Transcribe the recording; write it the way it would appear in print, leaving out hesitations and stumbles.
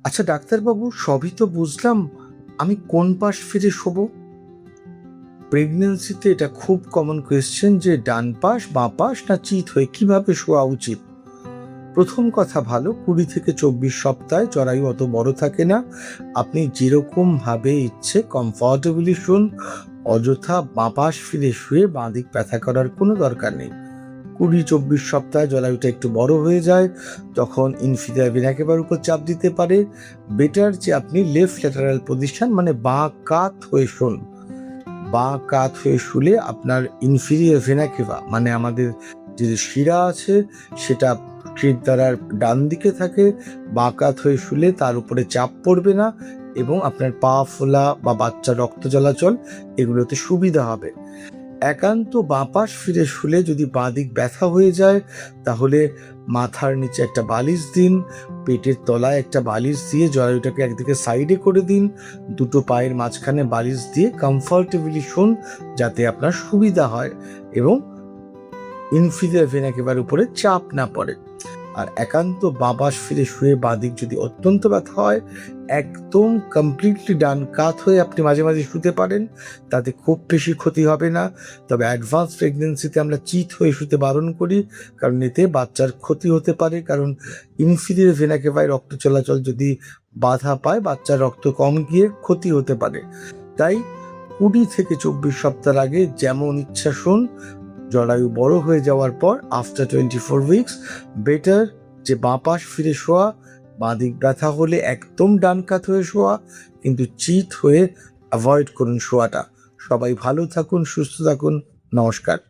আচ্ছা ডাক্তারবাবু, সবই তো বুঝলাম, আমি কোন পাশ ফিরে শোবো? প্রেগন্যান্সিতে এটা খুব কমন কোয়েশ্চেন যে ডান পাশ, বাঁ পাশ না চিত হয়ে কিভাবে শোয়া উচিত। প্রথম কথা, ভালো 20 থেকে 24 সপ্তাহে জরায়ু অত বড় থাকে না। আপনি যেরকম ভাবে ইচ্ছে কমফর্টেবলি শুন। অযথা বাঁ পাশ ফিরে শুয়ে বাঁ দিক ব্যথা করার কোনো দরকার নেই। 20-24 সপ্তাহে জরায়ুটা একটু বড় হয়ে যায়, তখন ইনফিরিয়র ভেনা কেভার উপর চাপ দিতে পারে। বেটার যে আপনি লেফট ল্যাটারাল পজিশন মানে বাঁ কাত হয়ে শুন। বাঁ কাত হয়ে শুলে আপনার ইনফিরিয়র ভেনা কেভা মানে আমাদের যে শিরা আছে সেটা শিরদাঁড়ার ডান দিকে থাকে। বাঁ কাত হয়ে শুলে তার উপরে চাপ পড়বে না এবং আপনার পা ফোলা বা বাচ্চার রক্ত চলাচল এগুলোতে সুবিধা হবে। একান্ত বাঁ পাশ ফিরে শুলে যদি বাঁ দিক ব্যথা হয়ে যায় তাহলে মাথার নিচে একটা বালিশ দিন, পেটের তলায় একটা বালিশ দিয়ে জরায়ুটাকে একদিকে সাইডে করে দিন, দুটো পায়ের মাঝখানে বালিশ দিয়ে কমফর্টেবলি শোন, যাতে আপনার সুবিধা হয় এবং ইনফিরিয়র ভেনা কেভার উপরে চাপ না পড়ে। আর একান্ত বাঁ পাশ ফিরে শুয়ে বাঁ দিক যদি অত্যন্ত ব্যথা হয়, একদম কমপ্লিটলি ডান কাত হয়ে আপনি মাঝে মাঝে শুতে পারেন, তাতে খুব বেশি ক্ষতি হবে না। তবে অ্যাডভান্স প্রেগনেন্সিতে আমরা চিত হয়ে শুতে বারণ করি, কারণ এতে বাচ্চার ক্ষতি হতে পারে। কারণ ইনফিরিয়র ভেনা কেভায় রক্ত চলাচল যদি বাধা পায়, বাচ্চার রক্ত কম গিয়ে ক্ষতি হতে পারে। তাই 20 থেকে 24 সপ্তাহ আগে যেমন ইচ্ছা শুন। জরায়ু বড় হয়ে যাওয়ার পর আফটার 24 উইকস বেটার যে বাঁ পাশ ফিরে শোয়া, বাঁ দিক ব্যথা হলে একদম ডান কাত হয়ে শোয়া, কিন্তু চিত হয়ে অ্যাভয়েড করুন শোয়াটা। সবাই ভালো থাকুন, সুস্থ থাকুন, নমস্কার।